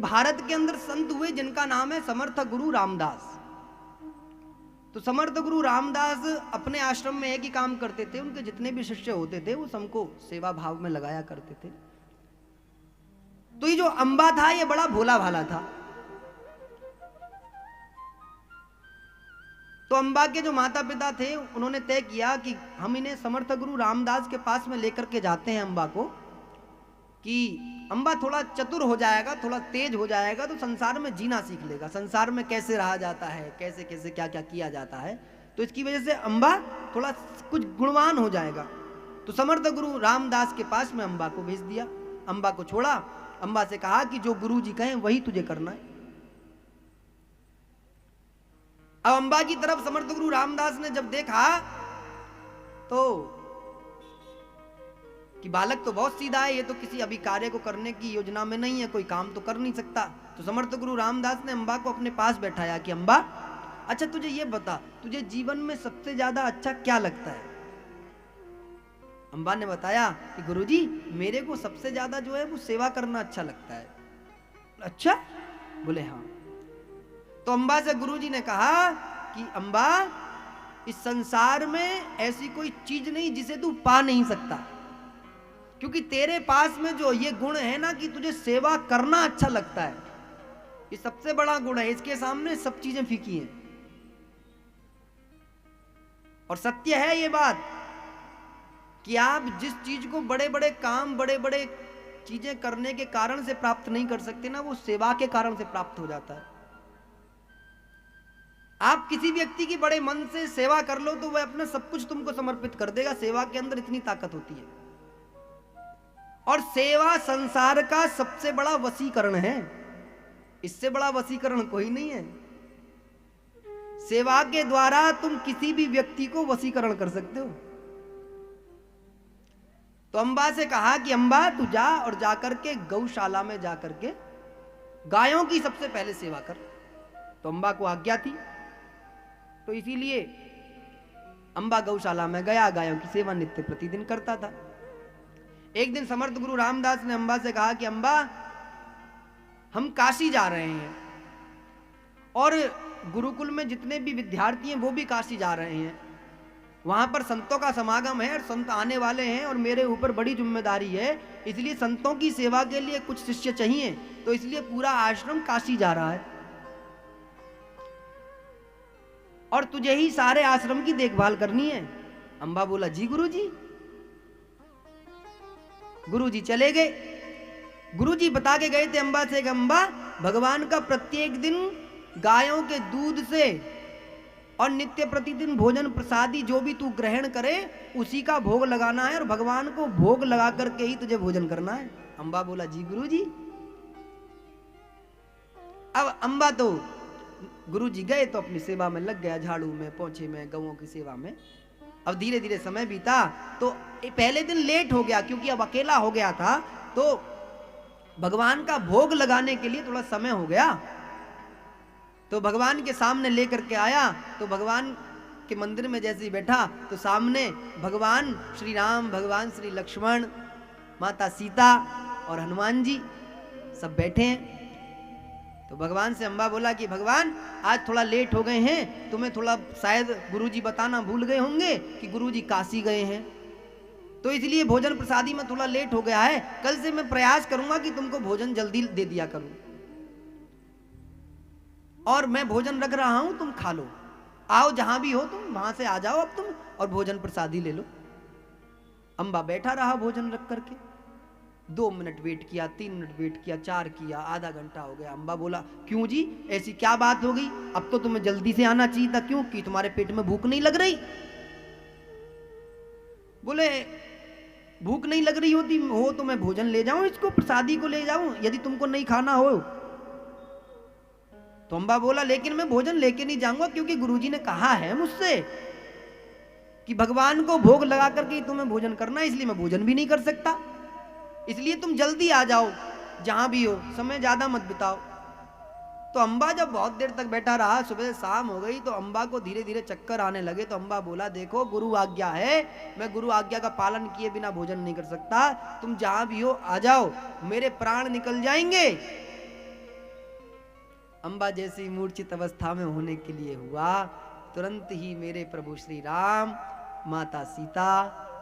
भारत के अंदर संत हुए जिनका नाम है समर्थ गुरु रामदास। तो समर्थ गुरु रामदास अपने आश्रम में एक ही काम करते थे, उनके जितने भी शिष्य होते थे वो सबको सेवा भाव में लगाया करते थे। तो ये जो अंबा था ये बड़ा भोला भाला था। तो अंबा के जो माता पिता थे उन्होंने तय किया कि हम इन्हें समर्थ गुरु रामदास के पास में लेकर के जाते हैं अंबा को, कि अंबा थोड़ा चतुर हो जाएगा, थोड़ा तेज हो जाएगा तो संसार में जीना सीख लेगा, संसार में कैसे रहा जाता है, कैसे कैसे क्या क्या किया जाता है, तो इसकी वजह से अंबा थोड़ा कुछ गुणवान हो जाएगा। तो समर्थ गुरु रामदास के पास में अंबा को भेज दिया। अंबा को छोड़ा, अंबा से कहा कि जो गुरु जी कहें वही तुझे करना है। अब अंबा की तरफ समर्थ गुरु रामदास ने जब देखा तो कि बालक तो बहुत सीधा है, ये तो किसी अभी कार्य को करने की योजना में नहीं है, कोई काम तो कर नहीं सकता। तो समर्थ गुरु रामदास ने अंबा को अपने पास बैठाया कि अंबा, अच्छा तुझे ये बता, तुझे जीवन में सबसे ज्यादा अच्छा क्या लगता है? अंबा ने बताया कि गुरुजी मेरे को सबसे ज्यादा जो है वो सेवा करना अच्छा लगता है। अच्छा? बोले हाँ। तो अंबा से गुरुजी ने कहा कि अंबा, इस संसार में ऐसी कोई चीज नहीं जिसे तू पा नहीं सकता, क्योंकि तेरे पास में जो ये गुण है ना कि तुझे सेवा करना अच्छा लगता है, ये सबसे बड़ा गुण है। इसके सामने सब चीजें फीकी हैं। और सत्य है ये बात कि आप जिस चीज को बड़े बड़े काम, बड़े बड़े चीजें करने के कारण से प्राप्त नहीं कर सकते ना, वो सेवा के कारण से प्राप्त हो जाता है। आप किसी व्यक्ति की बड़े मन से सेवा कर लो तो वह अपना सब कुछ तुमको समर्पित कर देगा। सेवा के अंदर इतनी ताकत होती है। और सेवा संसार का सबसे बड़ा वशीकरण है, इससे बड़ा वशीकरण कोई नहीं है। सेवा के द्वारा तुम किसी भी व्यक्ति को वशीकरण कर सकते हो। तो अंबा से कहा कि अंबा तू जा और जाकर के गौशाला में जाकर के गायों की सबसे पहले सेवा कर। तो अंबा को आज्ञा थी, तो इसीलिए अंबा गौशाला में गया, गायों की सेवा नित्य प्रतिदिन करता था। एक दिन समर्थ गुरु रामदास ने अंबा से कहा कि अंबा, हम काशी जा रहे हैं और गुरुकुल में जितने भी विद्यार्थी हैं वो भी काशी जा रहे हैं। वहां पर संतों का समागम है और संत आने वाले हैं और मेरे ऊपर बड़ी जिम्मेदारी है, इसलिए संतों की सेवा के लिए कुछ शिष्य चाहिए, तो इसलिए पूरा आश्रम काशी जा रहा है और तुझे ही सारे आश्रम की देखभाल करनी है। अंबा बोला जी गुरुजी। गुरुजी चले गए। गुरुजी बता के गए थे अंबा से कि अंबा, भगवान का प्रत्येक दिन गायों के दूध से और नित्य प्रतिदिन भोजन प्रसादी जो भी तू ग्रहण करे उसी का भोग लगाना है और भगवान को भोग लगा करके ही तुझे भोजन करना है। अंबा बोला जी गुरुजी। अब अंबा तो गुरुजी गए तो अपनी सेवा में लग गया, झाड़ू में, पोंछे में, गौओं की सेवा में। अब धीरे धीरे समय बीता तो पहले दिन लेट हो गया क्योंकि अब अकेला हो गया था, तो भगवान का भोग लगाने के लिए थोड़ा समय हो गया। तो भगवान के सामने लेकर के आया, तो भगवान के मंदिर में जैसे ही बैठा तो सामने भगवान श्री राम, भगवान श्री लक्ष्मण, माता सीता और हनुमान जी सब बैठे हैं। तो भगवान से अंबा बोला कि भगवान आज थोड़ा लेट हो गए हैं, तुम्हें थोड़ा शायद गुरुजी बताना भूल गए होंगे कि गुरुजी काशी गए हैं, तो इसलिए भोजन प्रसादी में थोड़ा लेट हो गया है। कल से मैं प्रयास करूंगा कि तुमको भोजन जल्दी दे दिया करूं और मैं भोजन रख रहा हूं, तुम खा लो। आओ जहां भी हो तुम, वहां से आ जाओ अब तुम और भोजन प्रसादी ले लो। अंबा बैठा रहा भोजन रख करके। 2 मिनट वेट किया, 3 मिनट वेट किया, 4 किया, आधा घंटा हो गया। अंबा बोला क्यों जी, ऐसी क्या बात हो गई? अब तो तुम्हें जल्दी से आना चाहिए था, क्यों कि तुम्हारे पेट में भूख नहीं लग रही? बोले भूख नहीं लग रही होती हो तो मैं भोजन ले जाऊं, इसको प्रसादी को ले जाऊं यदि तुमको नहीं खाना हो। तो अंबा बोला लेकिन मैं भोजन लेके नहीं जाऊंगा क्योंकि गुरुजी ने कहा है मुझसे कि भगवान को भोग लगा करके तुम्हें भोजन करना है, इसलिए मैं भोजन भी नहीं कर सकता, इसलिए तुम जल्दी आ जाओ, जहां भी हो, समय ज्यादा मत बिताओ। तो अंबा जब बहुत देर तक बैठा रहा, सुबह से शाम हो गई, तो अंबा को धीरे धीरे चक्कर आने लगे। तो अंबा बोला देखो गुरु आज्ञा है, मैं गुरु आज्ञा का पालन किए बिना भोजन नहीं कर सकता, तुम जहां भी हो आ जाओ, मेरे प्राण निकल जाएंगे अम्बा जैसी मूर्छित अवस्था में होने के लिए हुआ, तुरंत ही मेरे प्रभु श्री राम, माता सीता,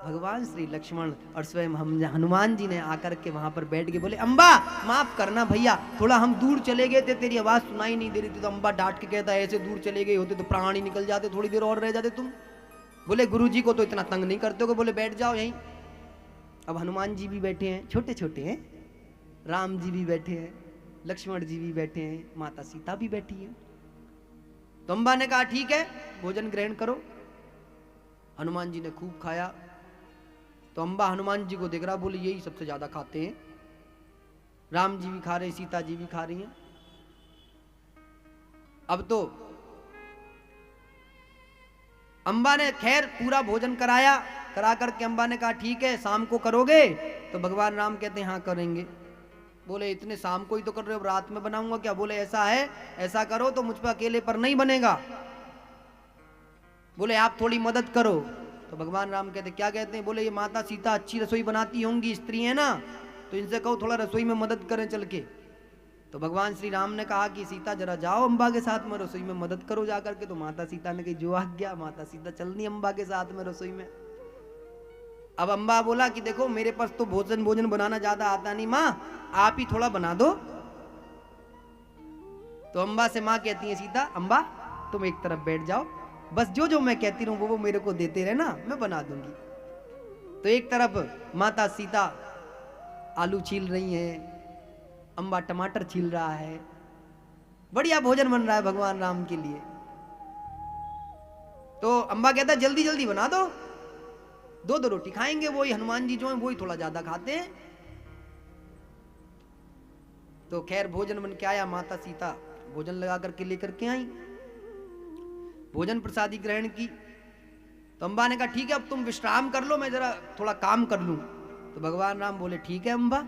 भगवान श्री लक्ष्मण और स्वयं हम हनुमान जी ने आकर के वहां पर बैठ के बोले, अम्बा माफ करना भैया, थोड़ा हम दूर चले गए थे, तेरी आवाज सुनाई नहीं दे रही थी। तो अम्बा डांट के कहता है, ऐसे दूर चले गए होते तो प्राण ही निकल जाते, थोड़ी देर और रह जाते तुम। बोले गुरु जी को तो इतना तंग नहीं करते हो, बोले बैठ जाओ यहीं। अब हनुमान जी भी बैठे हैं, छोटे छोटे हैं, राम जी भी बैठे हैं, लक्ष्मण जी भी बैठे हैं, माता सीता भी बैठी है। तो अम्बा ने कहा ठीक है भोजन ग्रहण करो। हनुमान जी ने खूब खाया। तो अम्बा हनुमान जी को देख रहा, बोले यही सबसे ज्यादा खाते हैं। राम जी भी खा रहे, सीता जी भी खा रही हैं। अब तो अम्बा ने खैर पूरा भोजन कराया, करा करके अम्बा ने कहा ठीक है शाम को करोगे? तो भगवान राम कहते हैं हाँ करेंगे। बोले इतने शाम को ही तो कर रहे हो, रात में बनाऊंगा क्या? बोले ऐसा है, ऐसा करो तो मुझ पर अकेले पर नहीं बनेगा, बोले आप थोड़ी मदद करो। तो भगवान राम कहते क्या कहते हैं? बोले ये माता सीता अच्छी रसोई बनाती होंगी, स्त्री है ना, तो इनसे कहो थोड़ा रसोई में मदद करें चल के। तो भगवान श्री राम ने कहा कि सीता जरा जाओ अम्बा के साथ में रसोई में मदद करो जा करके। तो माता सीता ने कही जो आज्ञा। माता सीता चलनी अम्बा के साथ में रसोई में। अब अम्बा बोला कि देखो मेरे पास तो भोजन बनाना ज्यादा आता नहीं माँ, आप ही थोड़ा बना दो। तो अम्बा से माँ कहती है सीता, अम्बा तुम एक तरफ बैठ जाओ, बस जो जो मैं कहती रहूं वो मेरे को देते रहना, मैं बना दूंगी। तो एक तरफ माता सीता आलू छील रही हैं, अम्बा टमाटर छील रहा है, बढ़िया भोजन बन रहा है भगवान राम के लिए। तो अम्बा कहता है जल्दी जल्दी बना दो, दो दो रोटी खाएंगे, वही हनुमान जी जो है वही थोड़ा ज्यादा खाते हैं। तो खैर भोजन बन के आया, माता सीता भोजन लगा करके लेकर के आई, भोजन प्रसादी ग्रहण की। तो अम्बा ने कहा ठीक है अब तुम विश्राम कर लो, मैं जरा थोड़ा काम कर लूं। तो भगवान राम बोले ठीक है अम्बा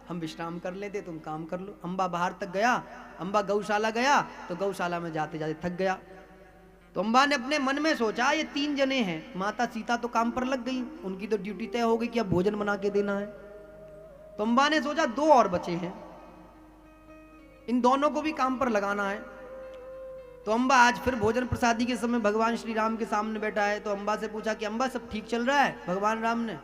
हम विश्राम कर लेते, तुम काम कर लो। अम्बा बाहर तक गया, अम्बा गौशाला गया, तो गौशाला में जाते जाते थक गया। तो अम्बा ने अपने मन में सोचा ये 3 जने हैं, माता सीता तो काम पर लग गई, उनकी तो ड्यूटी तय हो गई कि अब भोजन बना के देना है। तो अम्बा ने सोचा 2 और बचे हैं, इन दोनों को भी काम पर लगाना है। तो अम्बा आज फिर भोजन प्रसादी के समय भगवान श्री राम के सामने बैठा है। तो अम्बा से पूछा कि अम्बा सब ठीक चल रहा है? भगवान राम ने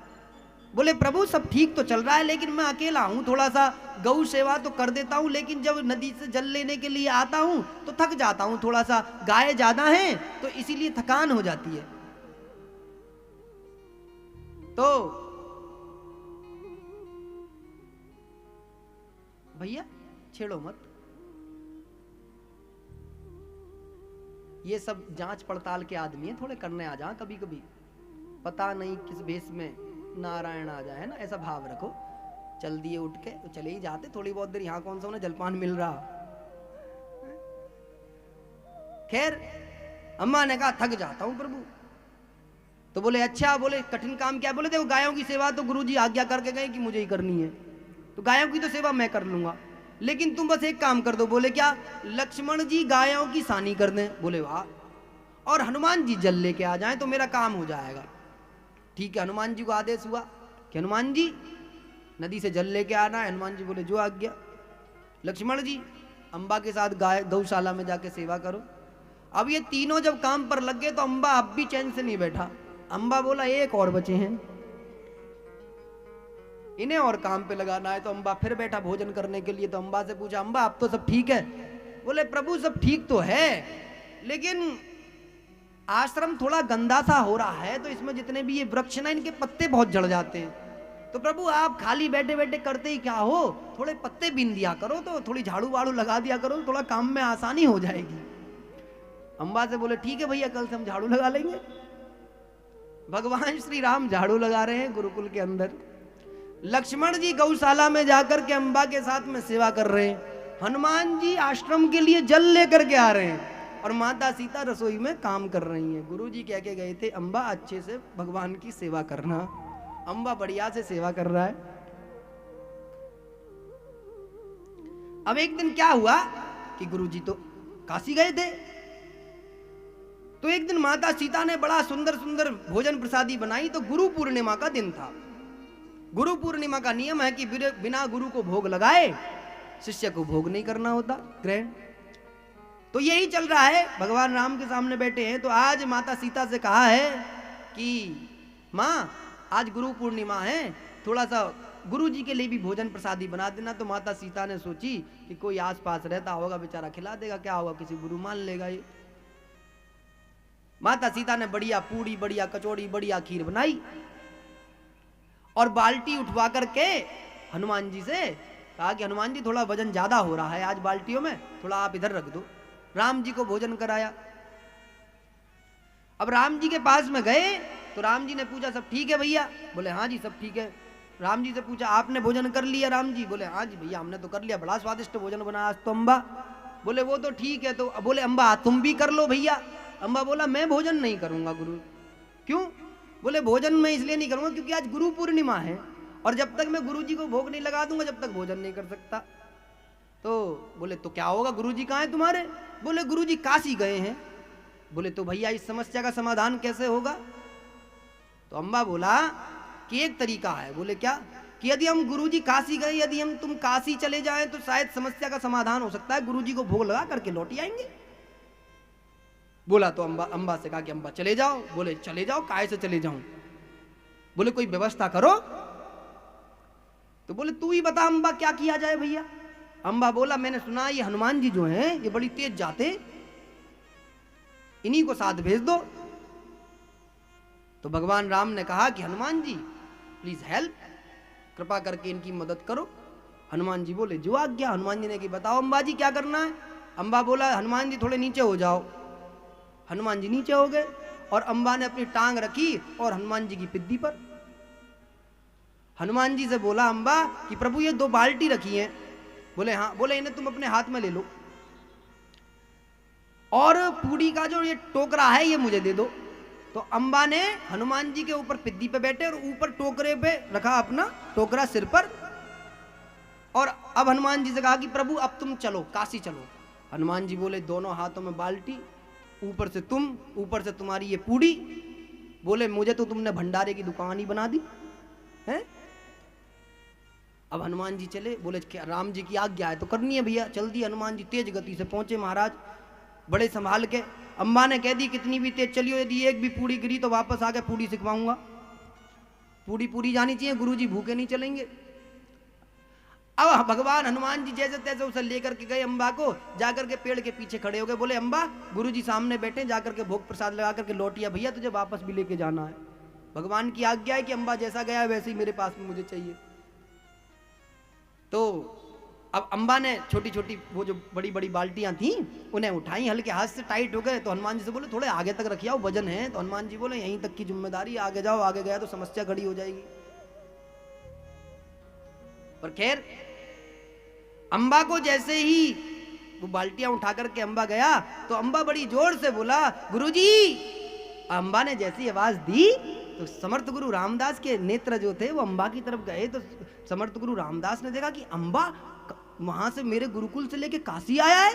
बोले प्रभु सब ठीक तो चल रहा है, लेकिन मैं अकेला हूं, थोड़ा सा गौ सेवा तो कर देता हूं, लेकिन जब नदी से जल लेने के लिए आता हूं तो थक जाता हूं, थोड़ा सा गाय ज्यादा है तो इसीलिए थकान हो जाती है। तो भैया छेड़ो मत, ये सब जांच पड़ताल के आदमी है, थोड़े करने आ जा, कभी कभी पता नहीं किस भेष में नारायण आ जाए, है ना, ऐसा भाव रखो। चल दिए उठ के तो चले ही जाते, थोड़ी बहुत देर यहाँ कौन सा उन्हें जलपान मिल रहा। खैर अम्मा ने कहा थक जाता हूं प्रभु। तो बोले अच्छा, बोले कठिन काम क्या? बोले देखो गायों की सेवा तो गुरुजी आज्ञा करके गए कि मुझे ही करनी है, तो गायों की तो सेवा मैं कर लूंगा, लेकिन तुम बस एक काम कर दो। बोले क्या? लक्ष्मण जी गायों की सानी कर दें। बोले वाह, और हनुमान जी जल लेके आ जाएं तो मेरा काम हो जाएगा। ठीक है, हनुमान जी को आदेश हुआ कि हनुमान जी नदी से जल लेके आना है। हनुमान जी बोले जो आज्ञा। लक्ष्मण जी अम्बा के साथ गाय गौशाला में जाके सेवा करो। अब ये तीनों जब काम पर लग गए तो अम्बा अब भी चैन से नहीं बैठा। अम्बा बोला एक और बचे हैं, इन्हें और काम पे लगाना है। तो अम्बा फिर बैठा भोजन करने के लिए। तो अम्बा से पूछा अम्बा अब तो सब ठीक है? बोले प्रभु सब ठीक तो है, लेकिन आश्रम थोड़ा गंदा सा हो रहा है, तो इसमें जितने भी ये वृक्ष ना इनके पत्ते बहुत जड़ जाते हैं। तो प्रभु आप खाली बैठे बैठे करते ही क्या हो, थोड़े पत्ते बीन दिया करो, तो थोड़ी झाड़ू वाड़ू लगा दिया करो, थोड़ा काम में आसानी हो जाएगी। अम्बा से बोले ठीक है भैया कल से हम झाड़ू लगा लेंगे। भगवान श्री राम झाड़ू लगा रहे हैं गुरुकुल के अंदर, लक्ष्मण जी गौशाला में जाकर के अम्बा के साथ में सेवा कर रहे हैं, हनुमान जी आश्रम के लिए जल लेकर के आ रहे हैं, और माता सीता रसोई में काम कर रही हैं। गुरु जी कह के गए थे अम्बा अच्छे से भगवान की सेवा करना। अम्बा बढ़िया से सेवा कर रहा है। अब एक दिन क्या हुआ कि गुरु जी तो काशी गए थे, तो एक दिन माता सीता ने बड़ा सुंदर सुंदर भोजन प्रसादी बनाई। तो गुरु पूर्णिमा का दिन था। गुरु पूर्णिमा का नियम है कि बिना गुरु को भोग लगाए शिष्य को भोग नहीं करना होता ग्रहण। तो यही चल रहा है, भगवान राम के सामने बैठे हैं। तो आज माता सीता से कहा है कि माँ आज गुरु पूर्णिमा है, थोड़ा सा गुरु जी के लिए भी भोजन प्रसादी बना देना। तो माता सीता ने सोची कि कोई आसपास रहता होगा, बेचारा खिला देगा, क्या होगा, किसी गुरु मान लेगा ये। माता सीता ने बढ़िया पूड़ी, बढ़िया कचौड़ी, बढ़िया खीर बनाई और बाल्टी उठवा करके हनुमान जी से कहा कि हनुमान जी थोड़ा वजन ज्यादा हो रहा है आज बाल्टियों में, थोड़ा आप इधर रख दो। राम जी को भोजन कराया। अब राम जी के पास में गए तो राम जी ने पूछा सब ठीक है भैया? बोले हाँ जी सब ठीक है। राम जी से पूछा आपने भोजन कर लिया? राम जी बोले हाँ जी भैया हमने तो कर लिया, बड़ा स्वादिष्ट भोजन बना आज तो अम्बा। बोले वो तो ठीक है। तो बोले अम्बा तुम भी कर लो भैया। अम्बा बोला मैं भोजन नहीं करूंगा गुरु। क्यों? बोले भोजन मैं इसलिए नहीं करूंगा क्योंकि आज गुरु पूर्णिमा है और जब तक मैं गुरु जी को भोग नहीं लगा दूंगा जब तक भोजन नहीं कर सकता। तो बोले तो क्या होगा, गुरु जी कहाँ हैं तुम्हारे? बोले गुरु जी काशी गए हैं। बोले तो भैया इस समस्या का समाधान कैसे होगा? तो अम्बा बोला कि एक तरीका है। बोले क्या? कि यदि हम गुरु जी काशी गए, यदि हम तुम काशी चले जाएं तो शायद समस्या का समाधान हो सकता है, गुरु जी को भोग लगा करके लौट आएंगे। बोला तो अम्बा से कहा कि अम्बा चले जाओ। बोले चले जाओ, काहे से चले जाऊं? बोले कोई व्यवस्था करो। तो बोले तू ही बता अम्बा क्या किया जाए भैया। अम्बा बोला मैंने सुना ये हनुमान जी जो हैं ये बड़ी तेज जाते, इन्हीं को साथ भेज दो। तो भगवान राम ने कहा कि हनुमान जी प्लीज हेल्प, कृपा करके इनकी मदद करो। हनुमान जी बोले जो आज्ञा। हनुमान जी ने कि बताओ अम्बा जी क्या करना है? अम्बा बोला हनुमान जी थोड़े नीचे हो जाओ। हनुमान जी नीचे हो गए और अम्बा ने अपनी टांग रखी और हनुमान जी की पिद्दी पर। हनुमान जी से बोला अम्बा कि प्रभु ये 2 बाल्टी रखी हैं। बोले हाँ। बोले इन्हें तुम अपने हाथ में ले लो और पूड़ी का जो ये टोकरा है ये मुझे दे दो। तो अम्बा ने हनुमान जी के ऊपर पिद्दी पे बैठे और ऊपर टोकरे पे रखा अपना टोकरा सिर पर और अब हनुमान जी से कहा कि प्रभु अब तुम चलो, काशी चलो। हनुमान जी बोले दोनों हाथों में बाल्टी, ऊपर से तुम, ऊपर से तुम्हारी ये पूड़ी। बोले मुझे तो तुमने भंडारे की दुकान ही बना दी है। अब हनुमान जी चले। बोले क्या राम जी की आज्ञा है तो करनी है भैया। चल दी हनुमान जी, तेज गति से पहुंचे महाराज, बड़े संभाल के। अम्बा ने कह दी कितनी भी तेज चलियो, यदि एक भी पूड़ी गिरी तो वापस आके पूड़ी सिखवाऊंगा। पूड़ी पूरी जानी चाहिए, गुरुजी भूखे नहीं चलेंगे। अब भगवान हनुमान जी जैसे तैसे उसे लेकर के गए अम्बा को, जाकर के पेड़ के पीछे खड़े हो गए। बोले अम्बा गुरुजी सामने बैठे, जाकर के भोग प्रसाद लगा करके लौटिया भैया, तुझे वापस भी लेके जाना है। भगवान की आज्ञा है कि अम्बा जैसा गया है वैसे ही मेरे पास में मुझे चाहिए। तो अब अम्बा ने छोटी छोटी वो जो बड़ी बड़ी बाल्टियां थी उन्हें उठाई, हल्के हाथ से टाइट हो गए। तो हनुमान जी से बोले थोड़े आगे तक रखिए, वजन है। तो हनुमान जी बोले यहीं तक की जिम्मेदारी, आगे जाओ, आगे गया तो समस्या खड़ी हो जाएगी। पर खैर अम्बा को जैसे ही वो बाल्टियां उठा करके अम्बा गया तो अम्बा बड़ी जोर से बोला गुरुजी। अम्बा ने जैसी आवाज दी तो समर्थ गुरु रामदास के नेत्र जो थे वो अम्बा की तरफ गए। तो समर्थ गुरु रामदास ने देखा कि अम्बा वहां से मेरे गुरुकुल से लेके काशी आया है,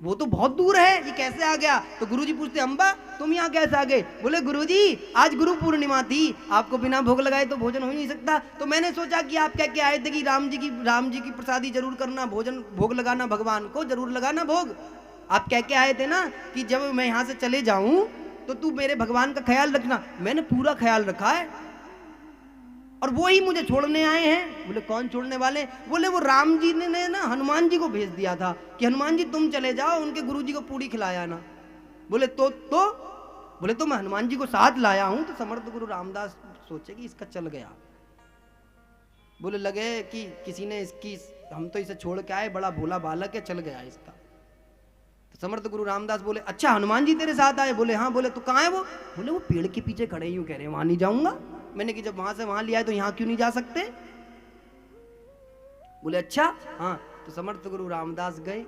वो तो बहुत दूर है, ये कैसे आ गया? तो गुरुजी पूछते अम्बा तुम यहाँ कैसे आ गए? बोले गुरुजी आज गुरु पूर्णिमा थी, आपको बिना भोग लगाए तो भोजन हो ही नहीं सकता, तो मैंने सोचा कि आप कह के आए थे कि राम जी की प्रसादी जरूर करना, भोजन भोग लगाना, भगवान को जरूर लगाना भोग। आप कह के आए थे ना कि जब मैं यहाँ से चले जाऊं तो तू मेरे भगवान का ख्याल रखना। मैंने पूरा ख्याल रखा है और वो ही मुझे छोड़ने आए हैं। बोले कौन छोड़ने वाले? बोले वो राम जी ने ना हनुमान जी को भेज दिया था कि हनुमान जी तुम चले जाओ, उनके गुरु जी को पूड़ी खिलाया ना। बोले तो बोले तो मैं हनुमान जी को साथ लाया हूं। तो समर्थ गुरु रामदास सोचे कि इसका चल गया। बोले लगे कि किसी ने इसकी, हम तो इसे छोड़ के आए, बड़ा भोला बालक है, चल गया इसका। तो समर्थ गुरु रामदास बोले अच्छा हनुमान जी तेरे साथ आए? बोले हाँ। बोले तो कहाँ है वो? बोले वो पेड़ के पीछे खड़े, यूं कह रहे हैं वहां नहीं जाऊंगा। मैंने कि जब वहां से वहां लिया है तो यहां क्यों नहीं जा सकते? बोले अच्छा हाँ। तो समर्थ गुरु रामदास गए।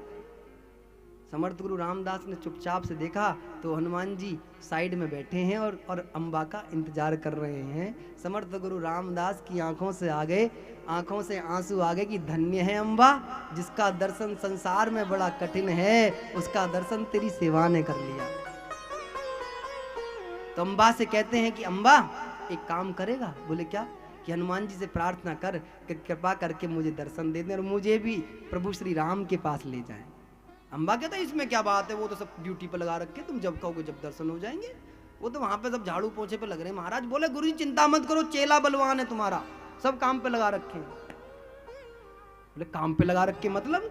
समर्थ गुरु रामदास ने चुपचाप से देखा तो हनुमान जी साइड में बैठे हैं और अम्बा का इंतजार कर रहे हैं। समर्थ गुरु रामदास की आंखों से आंसू आ गए कि धन्य है अम्बा, जिसका दर्शन संसार में बड़ा कठिन है उसका दर्शन तेरी सेवा ने कर लिया। तो अम्बा से कहते हैं कि अम्बा एक काम करेगा? बोले क्या? कि हनुमान जी से प्रार्थना कर कि कृपा करके मुझे दर्शन दे दें और मुझे भी प्रभु श्री राम के पास ले जाएं। अम्बा कहता है इसमें क्या बात है, वो तो सब ड्यूटी पे लगा रखे, तुम जब कहोगे जब दर्शन हो जाएंगे, वो तो वहां पे सब झाड़ू पोछे पे लग रहे हैं। महाराज बोले गुरुजी चिंता मत करो, चेला बलवान है तुम्हारा, सब काम पे लगा रखे हैं। बोले काम पे लगा रखे मतलब?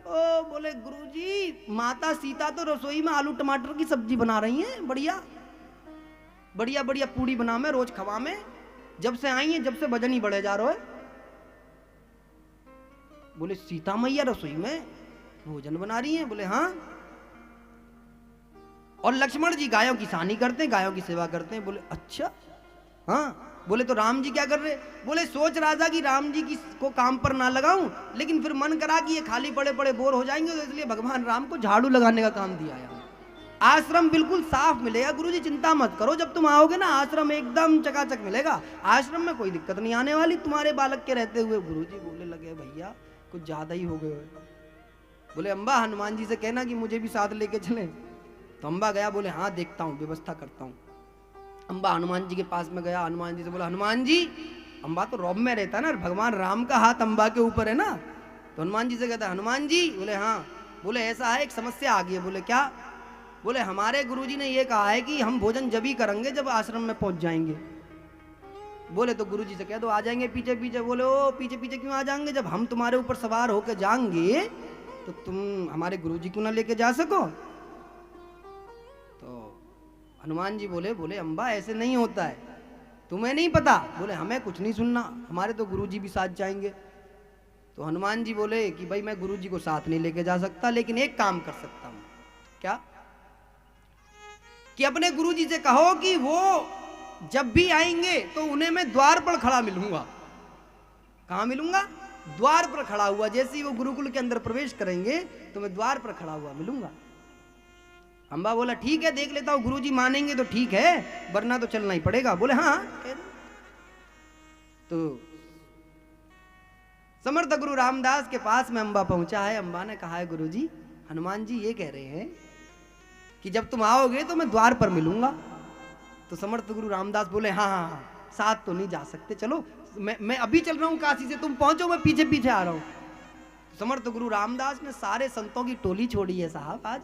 ओ बोले गुरुजी माता सीता तो रसोई में आलू टमाटर की सब्जी बना रही हैं, बढ़िया बढ़िया बढ़िया पूड़ी बना में रोज खवा में, जब से आई है जब से वजन ही बढ़े जा रहा है। बोले सीता मैया रसोई में भोजन बना रही हैं? बोले हाँ। और लक्ष्मण जी गायों की सानी करते हैं, गायों की सेवा करते हैं। बोले अच्छा हाँ। बोले तो राम जी क्या कर रहे? बोले सोच रहा था कि राम जी की को काम पर ना लगाऊं, लेकिन फिर मन करा कि ये खाली पड़े पड़े बोर हो जाएंगे, तो इसलिए भगवान राम को झाड़ू लगाने का काम दिया है। आश्रम बिल्कुल साफ मिलेगा गुरुजी, चिंता मत करो, जब तुम आओगे ना आश्रम एकदम चकाचक मिलेगा, आश्रम में कोई दिक्कत नहीं आने वाली तुम्हारे बालक के रहते हुए। गुरुजी बोलने लगे भैया कुछ ज्यादा ही हो गए। बोले अम्बा हनुमान जी से कहना कि मुझे भी साथ लेके चले। तो अम्बा गया, बोले हाँ देखता हूँ व्यवस्था करता हूँ। अम्बा हनुमान जी के पास में गया, हनुमान जी से बोला हनुमान जी, अम्बा तो रौब में रहता ना, भगवान राम का हाथ अम्बा के ऊपर है ना, तो हनुमान जी से कहता हनुमान जी। बोले हाँ। बोले ऐसा है एक समस्या आ गई है। बोले क्या? बोले हमारे गुरुजी ने ये कहा है कि हम भोजन जब ही करेंगे जब आश्रम में पहुंच जाएंगे। बोले तो गुरुजी से कह दो आ जाएंगे पीछे पीछे। बोले ओ पीछे पीछे क्यों आ जाएंगे, जब हम तुम्हारे ऊपर सवार होकर जाएंगे तो तुम हमारे गुरुजी क्यों ना लेके जा सको? तो हनुमान जी बोले बोले अम्बा ऐसे नहीं होता है, तुम्हें नहीं पता? बोले हमें कुछ नहीं सुनना, हमारे तो गुरुजी भी साथ जाएंगे। तो हनुमान जी बोले कि भाई मैं गुरुजी को साथ नहीं लेके जा सकता, लेकिन एक काम कर सकता हूं। क्या? कि अपने गुरुजी से कहो कि वो जब भी आएंगे तो उन्हें मैं द्वार पर खड़ा मिलूंगा। कहां मिलूंगा? द्वार पर खड़ा हुआ, जैसे ही वो गुरुकुल के अंदर प्रवेश करेंगे तो मैं द्वार पर खड़ा हुआ मिलूंगा। अम्बा बोला ठीक है देख लेता हूं, गुरुजी मानेंगे तो ठीक है, वरना तो चलना ही पड़ेगा। बोले हाँ। तो समर्थ गुरु रामदास के पास में अम्बा पहुंचा है। अम्बा ने कहा है गुरुजी हनुमान जी ये कह रहे हैं कि जब तुम आओगे तो मैं द्वार पर मिलूंगा। तो समर्थ गुरु रामदास बोले हाँ हाँ हाँ, साथ तो नहीं जा सकते, चलो मैं अभी चल रहा हूं काशी से, तुम पहुंचो मैं पीछे पीछे आ रहा हूं। समर्थ गुरु रामदास ने सारे संतों की टोली छोड़ी है साहब आज।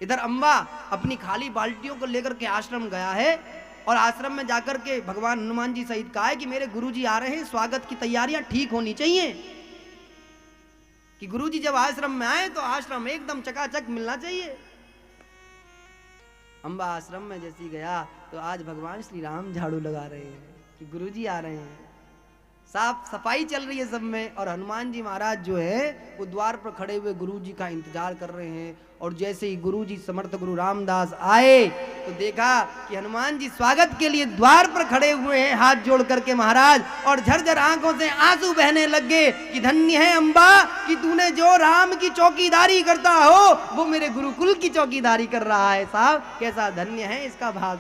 इधर अम्बा अपनी खाली बाल्टियों को लेकर के आश्रम गया है, और आश्रम में जाकर के भगवान हनुमान जी सहित कहा है कि मेरे गुरुजी आ रहे हैं, स्वागत की तैयारियां ठीक होनी चाहिए, कि गुरुजी जब आश्रम में आए तो आश्रम एकदम चकाचक मिलना चाहिए। अम्बा आश्रम में जैसी गया तो आज भगवान श्री राम झाड़ू लगा रहे हैं कि गुरुजी आ रहे हैं, साफ सफाई चल रही है सब में। और हनुमान जी महाराज जो है वो द्वार पर खड़े हुए गुरुजी का इंतजार कर रहे हैं। और जैसे ही गुरुजी समर्थ गुरु रामदास आए तो देखा कि हनुमान जी स्वागत के लिए द्वार पर खड़े हुए हैं हाथ जोड़ करके महाराज, और झरझर आंखों से आंसू बहने लगे कि धन्य है अम्बा कि तूने जो राम की चौकीदारी करता हो वो मेरे गुरुकुल की चौकीदारी कर रहा है। साहब कैसा धन्य है इसका भाग।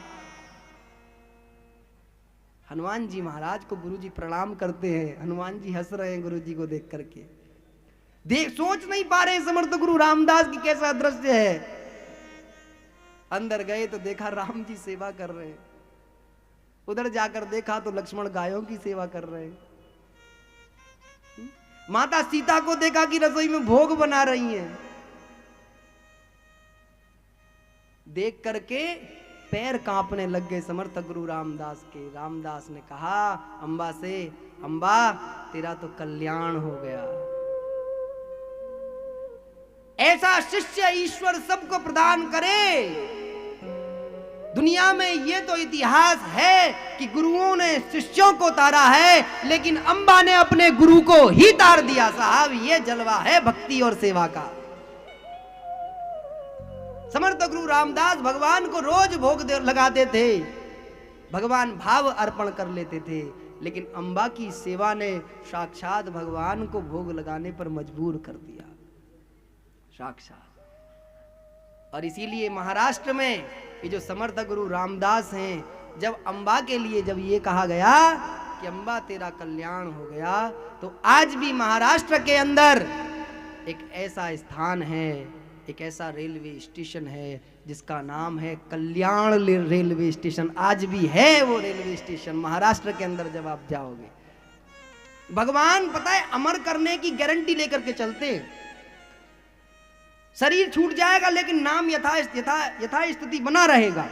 हनुमान जी महाराज को गुरुजी प्रणाम करते हैं, हनुमान जी हंस रहे हैं गुरुजी को देख करके, देख सोच नहीं पा रहे समर्थ गुरु रामदास की कैसा दृश्य है। अंदर गए तो देखा राम जी सेवा कर रहे हैं, उधर जाकर देखा तो लक्ष्मण गायों की सेवा कर रहे हैं, माता सीता को देखा कि रसोई में भोग बना रही हैं। देख करके पैर कांपने लग गए समर्थ गुरु रामदास के। रामदास ने कहा अम्बा से, अम्बा तेरा तो कल्याण हो गया। ऐसा शिष्य ईश्वर सबको प्रदान करे। दुनिया में ये तो इतिहास है कि गुरुओं ने शिष्यों को तारा है, लेकिन अम्बा ने अपने गुरु को ही तार दिया। साहब ये जलवा है भक्ति और सेवा का। समर्थ गुरु रामदास भगवान को रोज भोग लगाते थे, भगवान भाव अर्पण कर लेते थे, लेकिन अम्बा की सेवा ने साक्षात भगवान को भोग लगाने पर मजबूर कर दिया साक्षात। और इसीलिए महाराष्ट्र में ये जो समर्थ गुरु रामदास हैं, जब अम्बा के लिए जब ये कहा गया कि अम्बा तेरा कल्याण हो गया, तो आज भी महाराष्ट्र के अंदर एक ऐसा स्थान है, एक ऐसा रेलवे स्टेशन है जिसका नाम है कल्याण रेलवे स्टेशन। आज भी है वो रेलवे स्टेशन महाराष्ट्र के अंदर। जब आप जाओगे, भगवान पता है अमर करने की गारंटी लेकर के चलते हैं। शरीर छूट जाएगा लेकिन नाम यथा यथा यथा स्थिति बना रहेगा।